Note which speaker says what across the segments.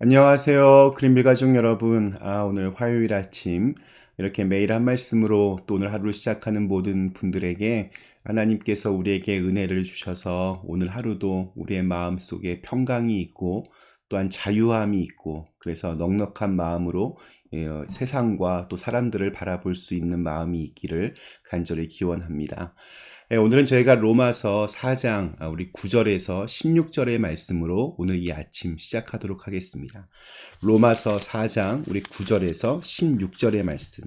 Speaker 1: 안녕하세요. 그린빌 가족 여러분. 오늘 화요일 아침 이렇게 매일 한 말씀으로 또 오늘 하루를 시작하는 모든 분들에게 하나님께서 우리에게 은혜를 주셔서 오늘 하루도 우리의 마음 속에 평강이 있고 또한 자유함이 있고 그래서 넉넉한 마음으로 세상과 또 사람들을 바라볼 수 있는 마음이 있기를 간절히 기원합니다. 오늘은 저희가 로마서 4장 우리 9절에서 16절의 말씀으로 오늘 이 아침 시작하도록 하겠습니다. 로마서 4장 우리 9절에서 16절의 말씀.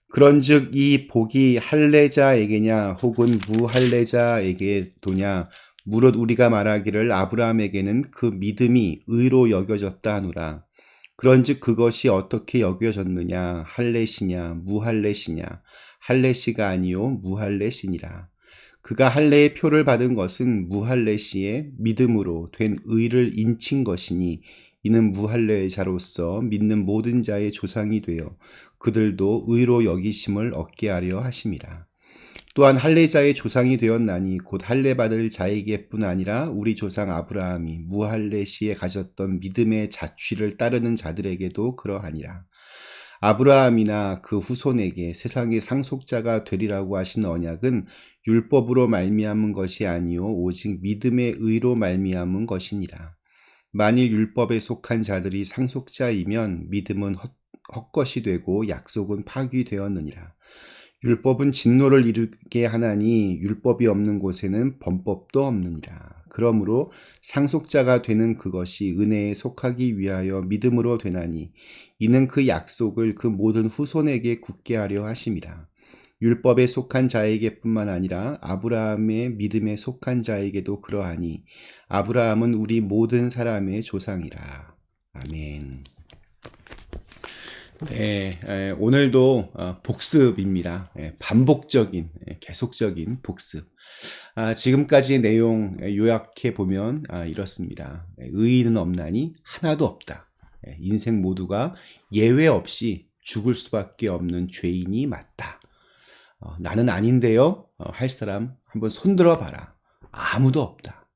Speaker 1: 그런즉 이 복이 할례자에게냐 혹은 무할례자에게도냐 무릇 우리가 말하기를 아브라함에게는 그 믿음이 의로 여겨졌다 하노라. 그런즉 그것이 어떻게 여겨졌느냐 할례시냐 무할례시냐 할례시가 아니요 무할례시니라. 그가 할례의 표를 받은 것은 무할례시의 믿음으로 된 의를 인친 것이니 이는 무할례자로서 믿는 모든 자의 조상이 되어 그들도 의로 여기심을 얻게 하려 하심이라. 또한 할례자의 조상이 되었나니 곧 할례 받을 자에게뿐 아니라 우리 조상 아브라함이 무할례시에 가졌던 믿음의 자취를 따르는 자들에게도 그러하니라. 아브라함이나 그 후손에게 세상의 상속자가 되리라고 하신 언약은 율법으로 말미암은 것이 아니요 오직 믿음의 의로 말미암은 것이니라. 만일 율법에 속한 자들이 상속자이면 믿음은 헛것이 되고 약속은 파기되었느니라. 율법은 진노를 이루게 하나니 율법이 없는 곳에는 범법도 없느니라. 그러므로 상속자가 되는 그것이 은혜에 속하기 위하여 믿음으로 되나니 이는 그 약속을 그 모든 후손에게 굳게 하려 하심이라. 율법에 속한 자에게뿐만 아니라 아브라함의 믿음에 속한 자에게도 그러하니 아브라함은 우리 모든 사람의 조상이라. 아멘. 네, 오늘도 복습입니다. 반복적인, 계속적인 복습. 지금까지의 내용 요약해 보면 이렇습니다. 의인은 없나니 하나도 없다. 인생 모두가 예외 없이 죽을 수밖에 없는 죄인이 맞다. 나는 아닌데요. 할 사람 한번 손들어 봐라. 아무도 없다.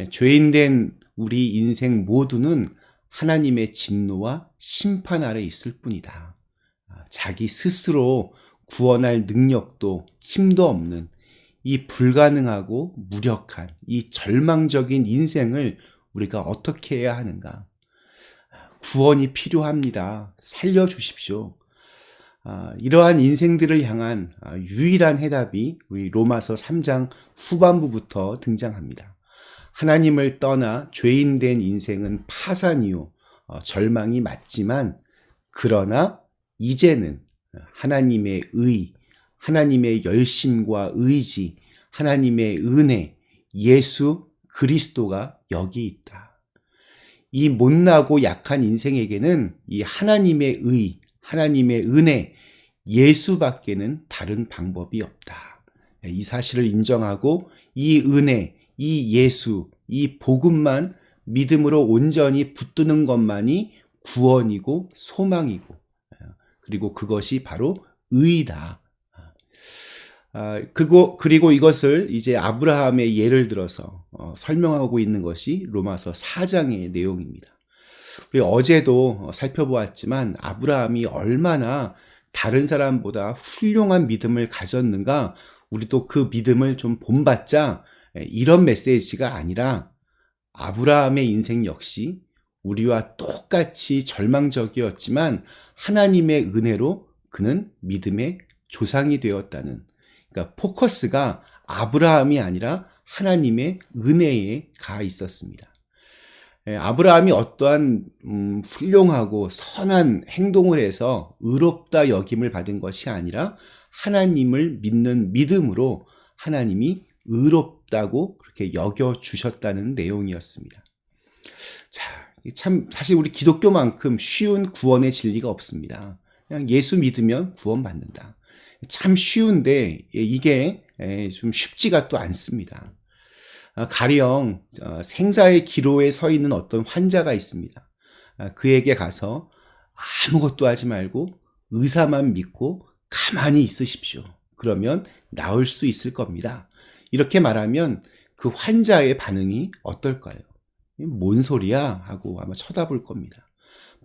Speaker 1: 죄인된 우리 인생 모두는 하나님의 진노와 심판 아래 있을 뿐이다. 자기 스스로 구원할 능력도 힘도 없는 이 불가능하고 무력한 이 절망적인 인생을 우리가 어떻게 해야 하는가? 구원이 필요합니다. 살려주십시오. 이러한 인생들을 향한 유일한 해답이 우리 로마서 3장 후반부부터 등장합니다. 하나님을 떠나 죄인된 인생은 파산이요 절망이 맞지만 그러나 이제는 하나님의 의, 하나님의 열심과 의지, 하나님의 은혜, 예수 그리스도가 여기 있다. 이 못나고 약한 인생에게는 이 하나님의 의, 하나님의 은혜, 예수밖에는 다른 방법이 없다. 이 사실을 인정하고 이 은혜, 이 예수, 이 복음만 믿음으로 온전히 붙드는 것만이 구원이고 소망이고 그리고 그것이 바로 의다. 그리고 이것을 이제 아브라함의 예를 들어서 설명하고 있는 것이 로마서 4장의 내용입니다. 우리 어제도 살펴보았지만 아브라함이 얼마나 다른 사람보다 훌륭한 믿음을 가졌는가 우리도 그 믿음을 좀 본받자 이런 메시지가 아니라 아브라함의 인생 역시 우리와 똑같이 절망적이었지만 하나님의 은혜로 그는 믿음의 조상이 되었다는 그러니까 포커스가 아브라함이 아니라 하나님의 은혜에 가 있었습니다. 아브라함이 어떠한 훌륭하고 선한 행동을 해서 의롭다 여김을 받은 것이 아니라 하나님을 믿는 믿음으로 하나님이 의롭다고 그렇게 여겨주셨다는 내용이었습니다. 자, 참 사실 우리 기독교만큼 쉬운 구원의 진리가 없습니다. 그냥 예수 믿으면 구원받는다. 참 쉬운데 이게 좀 쉽지가 또 않습니다. 가령 생사의 기로에 서 있는 어떤 환자가 있습니다. 그에게 가서 아무것도 하지 말고 의사만 믿고 가만히 있으십시오. 그러면 나을 수 있을 겁니다. 이렇게 말하면 그 환자의 반응이 어떨까요? 뭔 소리야? 하고 아마 쳐다볼 겁니다.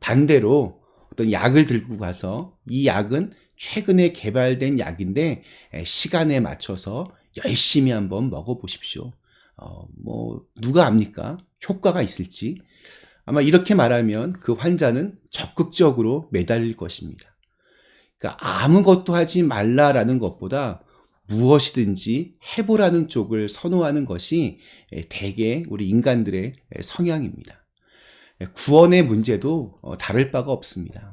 Speaker 1: 반대로 어떤 약을 들고 가서 이 약은 최근에 개발된 약인데 시간에 맞춰서 열심히 한번 먹어보십시오. 누가 압니까? 효과가 있을지. 아마 이렇게 말하면 그 환자는 적극적으로 매달릴 것입니다. 그러니까 아무것도 하지 말라라는 것보다 무엇이든지 해보라는 쪽을 선호하는 것이 대개 우리 인간들의 성향입니다. 구원의 문제도 다를 바가 없습니다.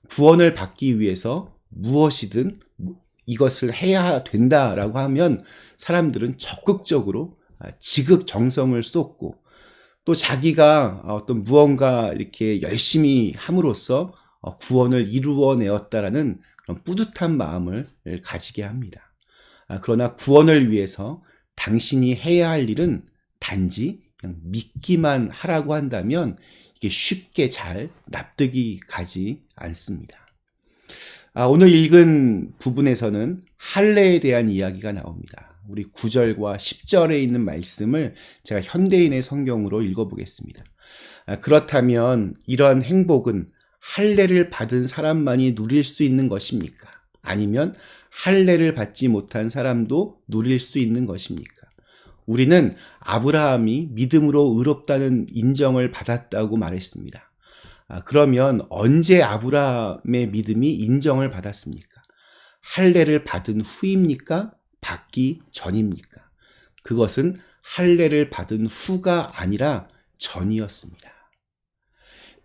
Speaker 1: 구원을 받기 위해서 무엇이든 이것을 해야 된다라고 하면 사람들은 적극적으로 지극정성을 쏟고 또 자기가 어떤 무언가 이렇게 열심히 함으로써 구원을 이루어내었다라는 그런 뿌듯한 마음을 가지게 합니다. 그러나 구원을 위해서 당신이 해야 할 일은 단지 그냥 믿기만 하라고 한다면 이게 쉽게 잘 납득이 가지 않습니다. 오늘 읽은 부분에서는 할례에 대한 이야기가 나옵니다. 우리 9절과 10절에 있는 말씀을 제가 현대인의 성경으로 읽어보겠습니다. 그렇다면 이러한 행복은 할례를 받은 사람만이 누릴 수 있는 것입니까? 아니면 할례를 받지 못한 사람도 누릴 수 있는 것입니까? 우리는 아브라함이 믿음으로 의롭다는 인정을 받았다고 말했습니다. 그러면 언제 아브라함의 믿음이 인정을 받았습니까? 할례를 받은 후입니까? 받기 전입니까? 그것은 할례를 받은 후가 아니라 전이었습니다.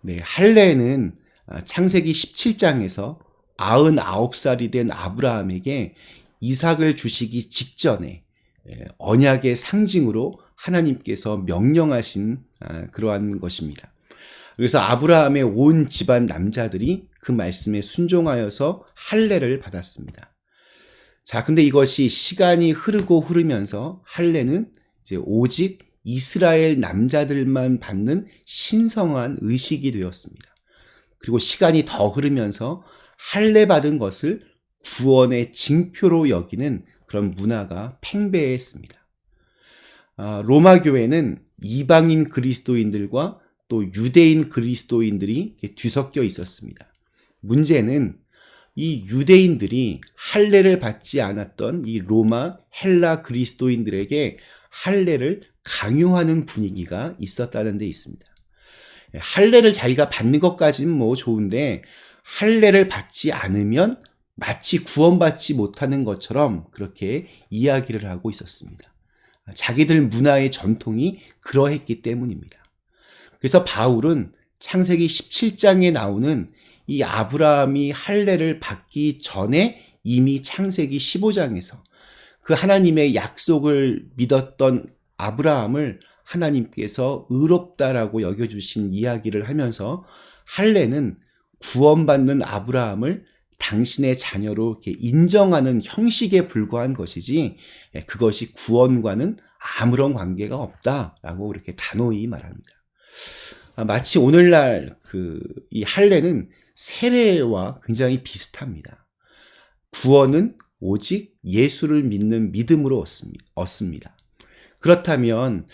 Speaker 1: 네, 할례는 창세기 17장에서 99살이 된 아브라함에게 이삭을 주시기 직전에 언약의 상징으로 하나님께서 명령하신 그러한 것입니다. 그래서 아브라함의 온 집안 남자들이 그 말씀에 순종하여서 할례를 받았습니다. 자, 근데 이것이 시간이 흐르면서 할례는 이제 오직 이스라엘 남자들만 받는 신성한 의식이 되었습니다. 그리고 시간이 더 흐르면서 할례 받은 것을 구원의 징표로 여기는 그런 문화가 팽배했습니다. 로마 교회는 이방인 그리스도인들과 또 유대인 그리스도인들이 뒤섞여 있었습니다. 문제는 이 유대인들이 할례를 받지 않았던 이 로마 헬라 그리스도인들에게 할례를 강요하는 분위기가 있었다는 데 있습니다. 할례를 자기가 받는 것까지는 뭐 좋은데 할례를 받지 않으면 마치 구원받지 못하는 것처럼 그렇게 이야기를 하고 있었습니다. 자기들 문화의 전통이 그러했기 때문입니다. 그래서 바울은 창세기 17장에 나오는 이 아브라함이 할례를 받기 전에 이미 창세기 15장에서 그 하나님의 약속을 믿었던 아브라함을 하나님께서 의롭다라고 여겨주신 이야기를 하면서 할례는 구원받는 아브라함을 당신의 자녀로 이렇게 인정하는 형식에 불과한 것이지 그것이 구원과는 아무런 관계가 없다라고 이렇게 단호히 말합니다. 마치 오늘날 이 할례는 세례와 굉장히 비슷합니다. 구원은 오직 예수를 믿는 믿음으로 얻습니다. 그렇다면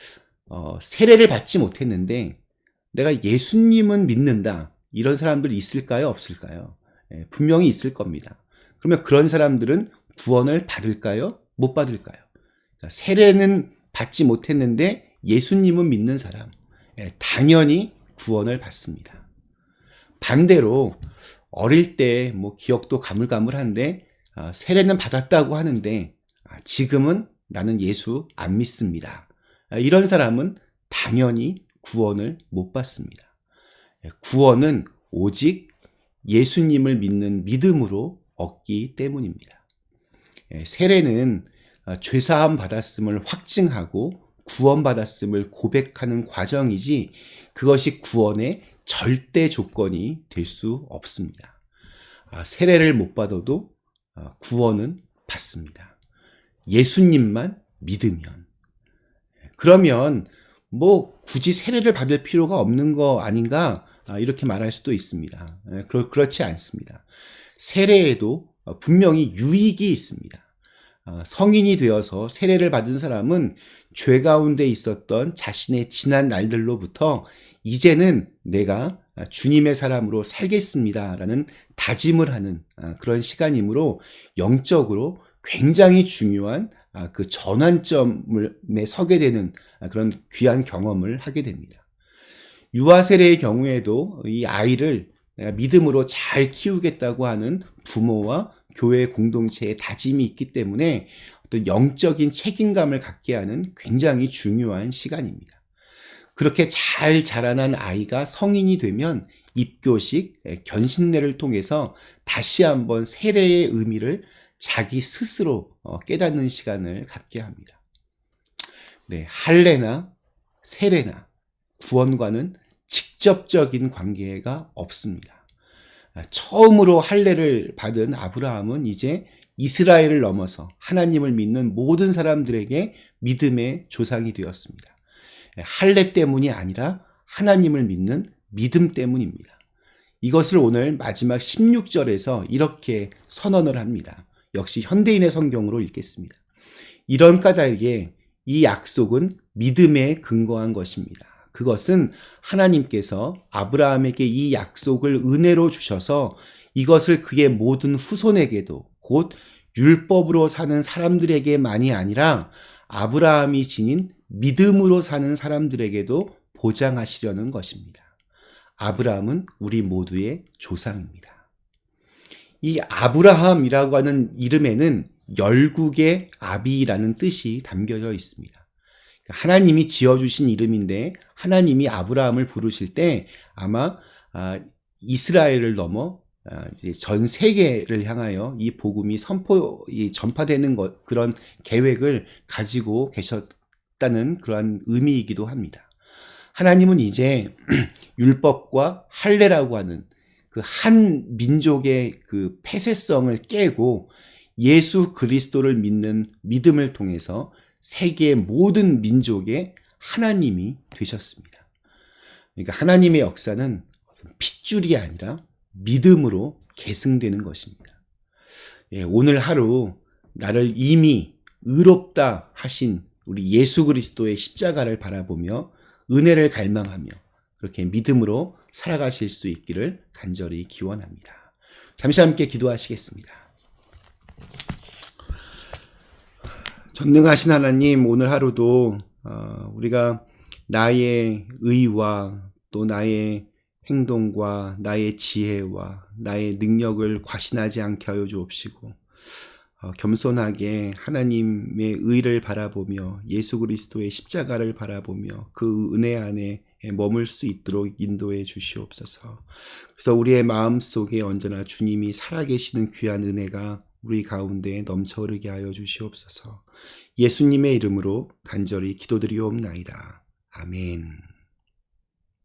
Speaker 1: 세례를 받지 못했는데 내가 예수님은 믿는다. 이런 사람들 있을까요? 없을까요? 분명히 있을 겁니다. 그러면 그런 사람들은 구원을 받을까요? 못 받을까요? 그러니까 세례는 받지 못했는데 예수님은 믿는 사람, 당연히 구원을 받습니다. 반대로 어릴 때 뭐 기억도 가물가물한데 세례는 받았다고 하는데 지금은 나는 예수 안 믿습니다. 이런 사람은 당연히 구원을 못 받습니다. 구원은 오직 예수님을 믿는 믿음으로 얻기 때문입니다. 세례는 죄사함 받았음을 확증하고 구원받았음을 고백하는 과정이지 그것이 구원의 절대 조건이 될 수 없습니다. 세례를 못 받아도 구원은 받습니다. 예수님만 믿으면. 그러면 뭐 굳이 세례를 받을 필요가 없는 거 아닌가 이렇게 말할 수도 있습니다. 그렇지 않습니다. 세례에도 분명히 유익이 있습니다. 성인이 되어서 세례를 받은 사람은 죄 가운데 있었던 자신의 지난 날들로부터 이제는 내가 주님의 사람으로 살겠습니다라는 다짐을 하는 그런 시간이므로 영적으로 굉장히 중요한 그 전환점에 서게 되는 그런 귀한 경험을 하게 됩니다. 유아 세례의 경우에도 이 아이를 내가 믿음으로 잘 키우겠다고 하는 부모와 교회 공동체의 다짐이 있기 때문에 어떤 영적인 책임감을 갖게 하는 굉장히 중요한 시간입니다. 그렇게 잘 자라난 아이가 성인이 되면 입교식, 견신례를 통해서 다시 한번 세례의 의미를 자기 스스로 깨닫는 시간을 갖게 합니다. 네, 할례나 세례나 구원과는 직접적인 관계가 없습니다. 처음으로 할례를 받은 아브라함은 이제 이스라엘을 넘어서 하나님을 믿는 모든 사람들에게 믿음의 조상이 되었습니다. 할례 때문이 아니라 하나님을 믿는 믿음 때문입니다. 이것을 오늘 마지막 16절에서 이렇게 선언을 합니다. 역시 현대인의 성경으로 읽겠습니다. 이런 까닭에 이 약속은 믿음에 근거한 것입니다. 그것은 하나님께서 아브라함에게 이 약속을 은혜로 주셔서 이것을 그의 모든 후손에게도 곧 율법으로 사는 사람들에게만이 아니라 아브라함이 지닌 믿음으로 사는 사람들에게도 보장하시려는 것입니다. 아브라함은 우리 모두의 조상입니다. 이 아브라함이라고 하는 이름에는 열국의 아비라는 뜻이 담겨져 있습니다. 하나님이 지어주신 이름인데 하나님이 아브라함을 부르실 때 아마 이스라엘을 넘어 이제 전 세계를 향하여 이 복음이 전파되는 그런 계획을 가지고 계셨다는 그러한 의미이기도 합니다. 하나님은 이제 율법과 할례라고 하는 그 한 민족의 그 폐쇄성을 깨고 예수 그리스도를 믿는 믿음을 통해서 세계의 모든 민족의 하나님이 되셨습니다. 그러니까 하나님의 역사는 핏줄이 아니라 믿음으로 계승되는 것입니다. 오늘 하루 나를 이미 의롭다 하신 우리 예수 그리스도의 십자가를 바라보며 은혜를 갈망하며 그렇게 믿음으로 살아가실 수 있기를 간절히 기원합니다. 잠시 함께 기도하시겠습니다. 전능하신 하나님, 오늘 하루도 우리가 나의 의와 또 나의 행동과 나의 지혜와 나의 능력을 과신하지 않게 하여 주옵시고 겸손하게 하나님의 의를 바라보며 예수 그리스도의 십자가를 바라보며 그 은혜 안에 머물 수 있도록 인도해 주시옵소서. 그래서 우리의 마음속에 언제나 주님이 살아계시는 귀한 은혜가 우리 가운데 넘쳐 흐르게 하여 주시옵소서. 예수님의 이름으로 간절히 기도드리옵나이다. 아멘.